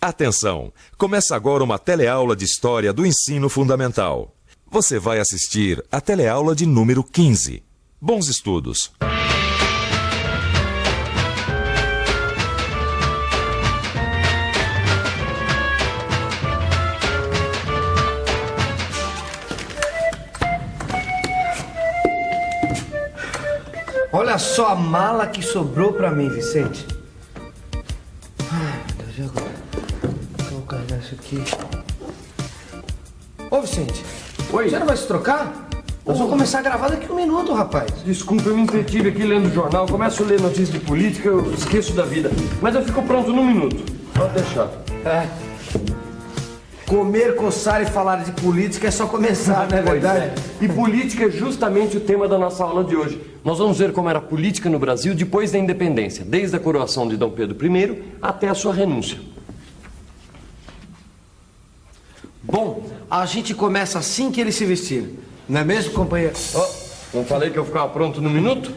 Atenção! Começa agora uma teleaula de História do Ensino Fundamental. Você vai assistir a teleaula de número 15. Bons estudos! Olha só a mala que sobrou pra mim, Vicente. Ai, meu Deus, e agora? Vou carregar isso aqui. Ô, Vicente. Oi. Você não vai se trocar? Nós vamos começar a gravar daqui a um minuto, rapaz. Desculpa, eu me entretive aqui lendo o jornal. Começo a ler notícias de política, eu esqueço da vida. Mas eu fico pronto num minuto. Pode deixar. Comer, coçar e falar de política é só começar, não é verdade? E política é justamente o tema da nossa aula de hoje. Nós vamos ver como era a política no Brasil depois da independência, desde a coroação de Dom Pedro I até a sua renúncia. Bom, a gente começa assim que ele se vestir. Não é mesmo, companheiro? Não falei que eu ficava pronto num minuto?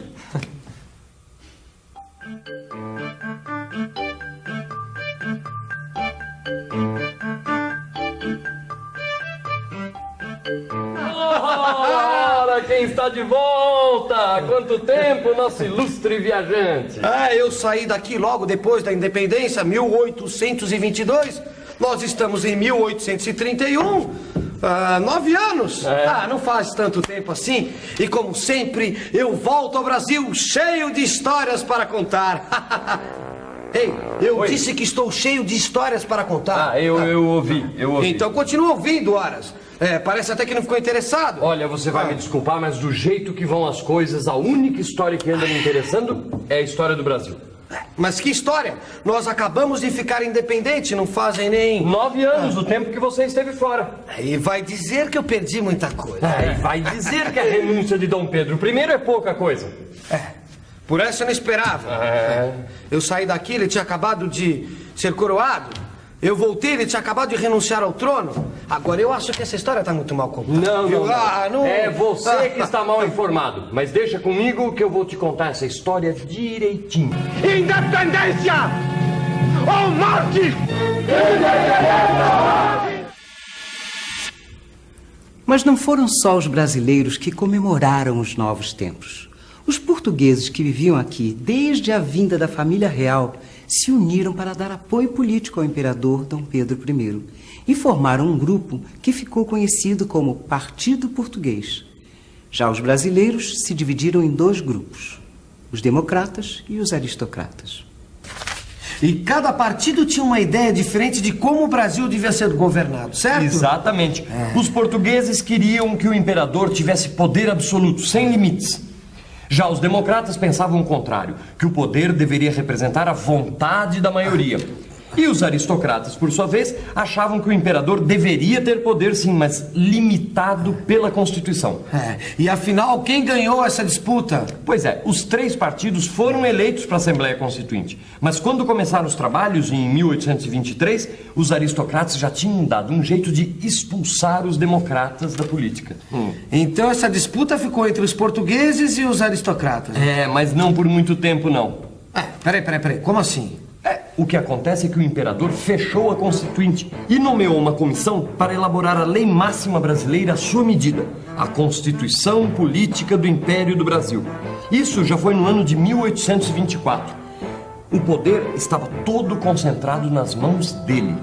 Ora, quem está de volta? Há quanto tempo, nosso ilustre viajante? Eu saí daqui logo depois da independência, 1822. Nós estamos em 1831. 9 anos. Não faz tanto tempo assim. E como sempre, eu volto ao Brasil cheio de histórias para contar. Ei, eu disse que estou cheio de histórias para contar. Eu ouvi. Então continua ouvindo, Horas. Parece até que não ficou interessado. Olha, você vai me desculpar, mas do jeito que vão as coisas, a única história que anda me interessando é a história do Brasil. Mas que história? Nós acabamos de ficar independentes, não fazem nem... 9 anos, o tempo que você esteve fora. E vai dizer que eu perdi muita coisa. E vai dizer que a renúncia de Dom Pedro I é pouca coisa. Por essa eu não esperava. Eu saí daqui, ele tinha acabado de ser coroado. Eu voltei, ele tinha acabado de renunciar ao trono. Agora, eu acho que essa história está muito mal contada. Não. É você que está mal informado. Mas deixa comigo que eu vou te contar essa história direitinho. Independência ou morte! Mas não foram só os brasileiros que comemoraram os novos tempos. Os portugueses que viviam aqui desde a vinda da família real se uniram para dar apoio político ao imperador Dom Pedro I e formaram um grupo que ficou conhecido como Partido Português. Já os brasileiros se dividiram em 2 grupos, os democratas e os aristocratas. E cada partido tinha uma ideia diferente de como o Brasil devia ser governado, certo? Exatamente. Os portugueses queriam que o imperador tivesse poder absoluto, sem limites. Já os democratas pensavam o contrário, que o poder deveria representar a vontade da maioria. E os aristocratas, por sua vez, achavam que o imperador deveria ter poder, sim, mas limitado pela Constituição. E afinal, quem ganhou essa disputa? Pois é, os 3 partidos foram eleitos para a Assembleia Constituinte. Mas quando começaram os trabalhos, em 1823, os aristocratas já tinham dado um jeito de expulsar os democratas da política. Então essa disputa ficou entre os portugueses e os aristocratas. Mas não por muito tempo, não. Peraí, como assim? O que acontece é que o imperador fechou a Constituinte e nomeou uma comissão para elaborar a lei máxima brasileira à sua medida, a Constituição Política do Império do Brasil. Isso já foi no ano de 1824. O poder estava todo concentrado nas mãos dele.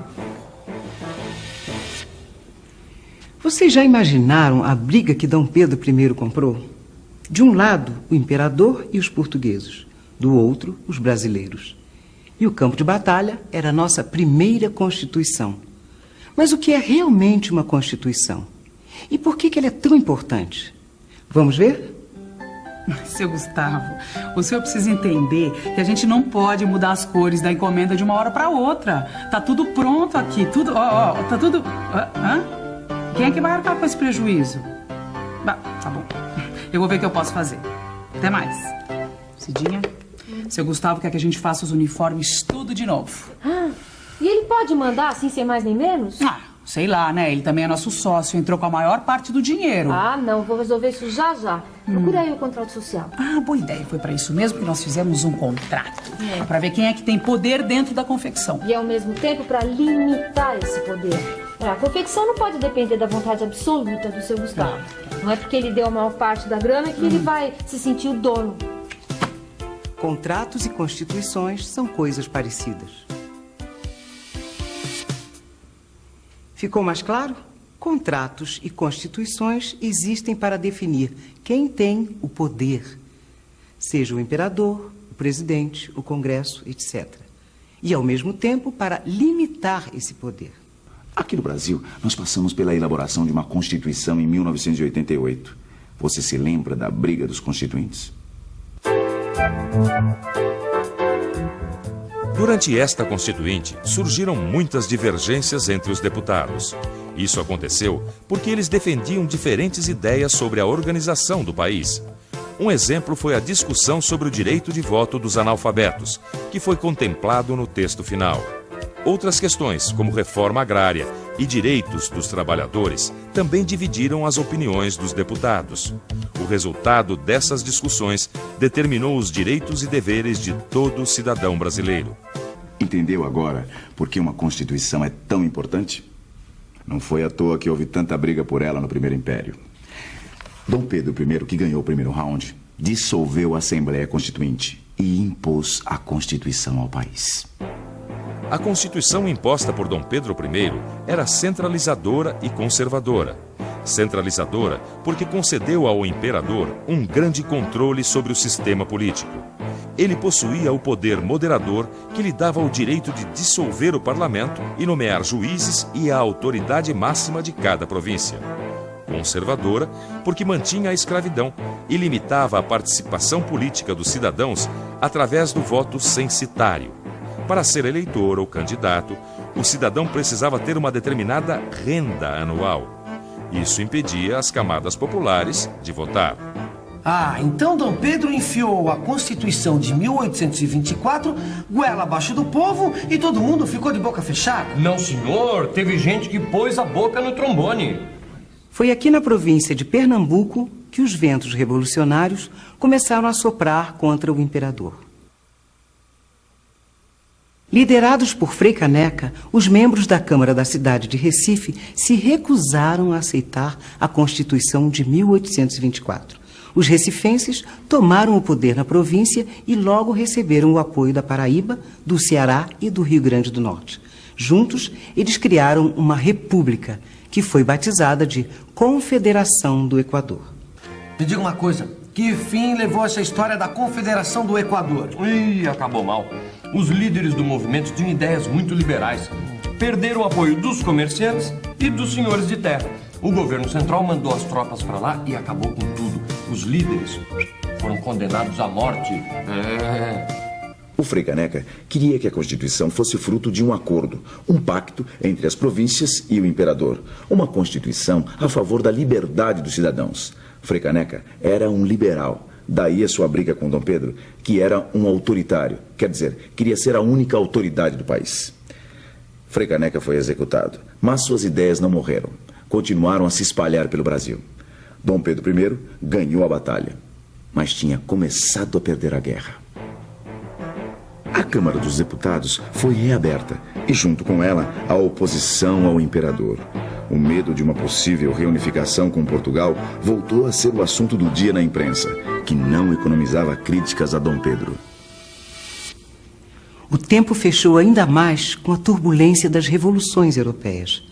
Vocês já imaginaram a briga que Dom Pedro I comprou? De um lado, o imperador e os portugueses, do outro, os brasileiros. E o campo de batalha era a nossa primeira Constituição. Mas o que é realmente uma Constituição? E por que ela é tão importante? Vamos ver? Seu Gustavo, o senhor precisa entender que a gente não pode mudar as cores da encomenda de uma hora para outra. Tá tudo pronto aqui, tudo, tá tudo... Quem é que vai arcar com esse prejuízo? Tá bom, eu vou ver o que eu posso fazer. Até mais. Cidinha... Seu Gustavo quer que a gente faça os uniformes tudo de novo. E ele pode mandar assim, sem mais nem menos? sei lá, né? Ele também é nosso sócio, entrou com a maior parte do dinheiro. Ah, não, vou resolver isso já já. Procura aí o contrato social. Ah, boa ideia. Foi pra isso mesmo que nós fizemos um contrato. Pra ver quem é que tem poder dentro da confecção. E ao mesmo tempo para limitar esse poder. A confecção não pode depender da vontade absoluta do seu Gustavo. Não é porque ele deu a maior parte da grana que ele vai se sentir o dono. Contratos e constituições são coisas parecidas. Ficou mais claro? Contratos e constituições existem para definir quem tem o poder, seja o imperador, o presidente, o Congresso, etc. E, ao mesmo tempo, para limitar esse poder. Aqui no Brasil, nós passamos pela elaboração de uma Constituição em 1988. Você se lembra da briga dos constituintes? Durante esta Constituinte, surgiram muitas divergências entre os deputados. Isso aconteceu porque eles defendiam diferentes ideias sobre a organização do país. Um exemplo foi a discussão sobre o direito de voto dos analfabetos, que foi contemplado no texto final. Outras questões, como reforma agrária e direitos dos trabalhadores, também dividiram as opiniões dos deputados. O resultado dessas discussões determinou os direitos e deveres de todo cidadão brasileiro. Entendeu agora por que uma Constituição é tão importante? Não foi à toa que houve tanta briga por ela no Primeiro Império. Dom Pedro I, que ganhou o primeiro round, dissolveu a Assembleia Constituinte e impôs a Constituição ao país. A Constituição imposta por Dom Pedro I era centralizadora e conservadora. Centralizadora porque concedeu ao imperador um grande controle sobre o sistema político. Ele possuía o poder moderador que lhe dava o direito de dissolver o parlamento e nomear juízes e a autoridade máxima de cada província. Conservadora porque mantinha a escravidão e limitava a participação política dos cidadãos através do voto censitário. Para ser eleitor ou candidato, o cidadão precisava ter uma determinada renda anual. Isso impedia as camadas populares de votar. Ah, então Dom Pedro enfiou a Constituição de 1824 goela abaixo do povo e todo mundo ficou de boca fechada? Não, senhor. Teve gente que pôs a boca no trombone. Foi aqui na província de Pernambuco que os ventos revolucionários começaram a soprar contra o imperador. Liderados por Frei Caneca, os membros da Câmara da cidade de Recife se recusaram a aceitar a Constituição de 1824. Os recifenses tomaram o poder na província e logo receberam o apoio da Paraíba, do Ceará e do Rio Grande do Norte. Juntos, eles criaram uma república, que foi batizada de Confederação do Equador. Me diga uma coisa, que fim levou essa história da Confederação do Equador? Ih, acabou mal. Os líderes do movimento tinham ideias muito liberais. Perderam o apoio dos comerciantes e dos senhores de terra. O governo central mandou as tropas para lá e acabou com tudo. Os líderes foram condenados à morte. O Frei Caneca queria que a Constituição fosse fruto de um acordo, um pacto entre as províncias e o imperador. Uma Constituição a favor da liberdade dos cidadãos. Frei Caneca era um liberal. Daí a sua briga com Dom Pedro, que era um autoritário. Quer dizer, queria ser a única autoridade do país. Frei Caneca foi executado, mas suas ideias não morreram. Continuaram a se espalhar pelo Brasil. Dom Pedro I ganhou a batalha, mas tinha começado a perder a guerra. A Câmara dos Deputados foi reaberta e, junto com ela, a oposição ao imperador. O medo de uma possível reunificação com Portugal voltou a ser o assunto do dia na imprensa, que não economizava críticas a Dom Pedro. O tempo fechou ainda mais com a turbulência das revoluções europeias.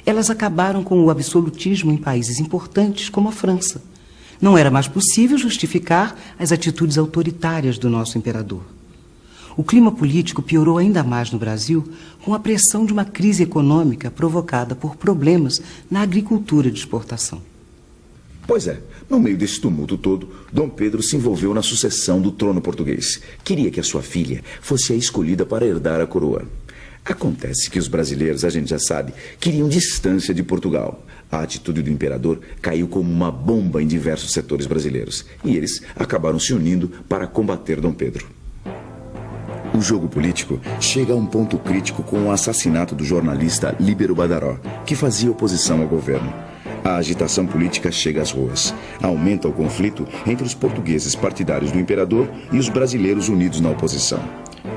Elas acabaram com o absolutismo em países importantes como a França. Não era mais possível justificar as atitudes autoritárias do nosso imperador. O clima político piorou ainda mais no Brasil com a pressão de uma crise econômica provocada por problemas na agricultura de exportação. Pois é, no meio desse tumulto todo, Dom Pedro se envolveu na sucessão do trono português. Queria que a sua filha fosse a escolhida para herdar a coroa. Acontece que os brasileiros, a gente já sabe, queriam distância de Portugal. A atitude do imperador caiu como uma bomba em diversos setores brasileiros. E eles acabaram se unindo para combater Dom Pedro. O jogo político chega a um ponto crítico com o assassinato do jornalista Líbero Badaró, que fazia oposição ao governo. A agitação política chega às ruas. Aumenta o conflito entre os portugueses partidários do imperador e os brasileiros unidos na oposição.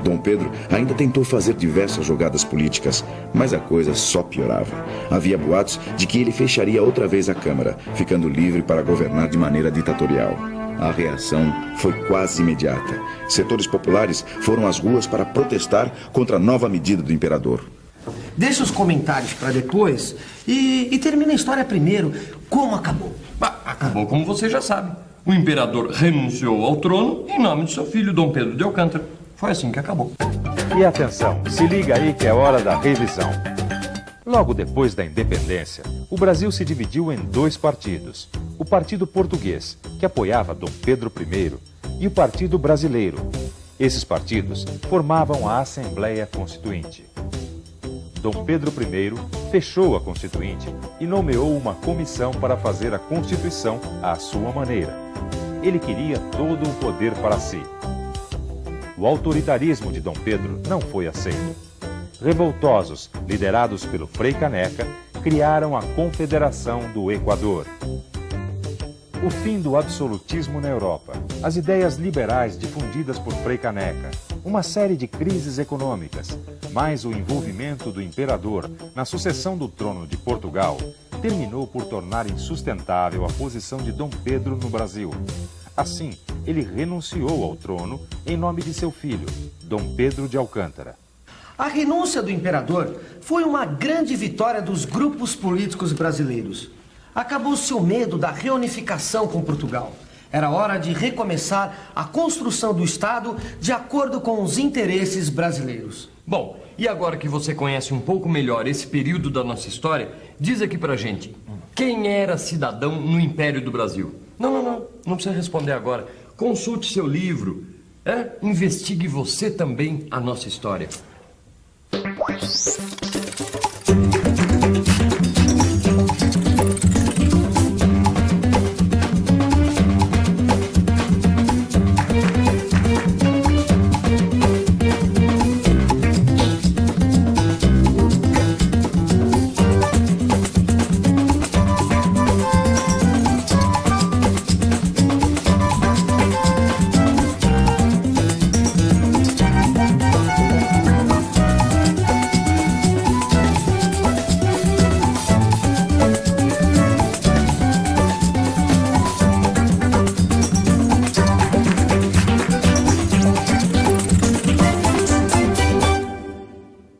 Dom Pedro ainda tentou fazer diversas jogadas políticas, mas a coisa só piorava. Havia boatos de que ele fecharia outra vez a Câmara, ficando livre para governar de maneira ditatorial. A reação foi quase imediata. Setores populares foram às ruas para protestar contra a nova medida do imperador. Deixa os comentários para depois e termina a história primeiro. Como acabou? Acabou como você já sabe. O imperador renunciou ao trono em nome de seu filho, Dom Pedro de Alcântara. Foi assim que acabou. E atenção, se liga aí que é hora da revisão. Logo depois da independência, o Brasil se dividiu em dois partidos. O Partido Português, que apoiava Dom Pedro I, e o Partido Brasileiro. Esses partidos formavam a Assembleia Constituinte. Dom Pedro I fechou a Constituinte e nomeou uma comissão para fazer a Constituição à sua maneira. Ele queria todo o poder para si. O autoritarismo de Dom Pedro não foi aceito. Revoltosos, liderados pelo Frei Caneca, criaram a Confederação do Equador. O fim do absolutismo na Europa, as ideias liberais difundidas por Frei Caneca, uma série de crises econômicas, mais o envolvimento do imperador na sucessão do trono de Portugal, terminou por tornar insustentável a posição de Dom Pedro no Brasil. Assim, ele renunciou ao trono em nome de seu filho, Dom Pedro de Alcântara. A renúncia do imperador foi uma grande vitória dos grupos políticos brasileiros. Acabou-se o medo da reunificação com Portugal. Era hora de recomeçar a construção do Estado de acordo com os interesses brasileiros. Bom, e agora que você conhece um pouco melhor esse período da nossa história, diz aqui pra gente, quem era cidadão no Império do Brasil? Não precisa responder agora. Consulte seu livro, investigue você também a nossa história.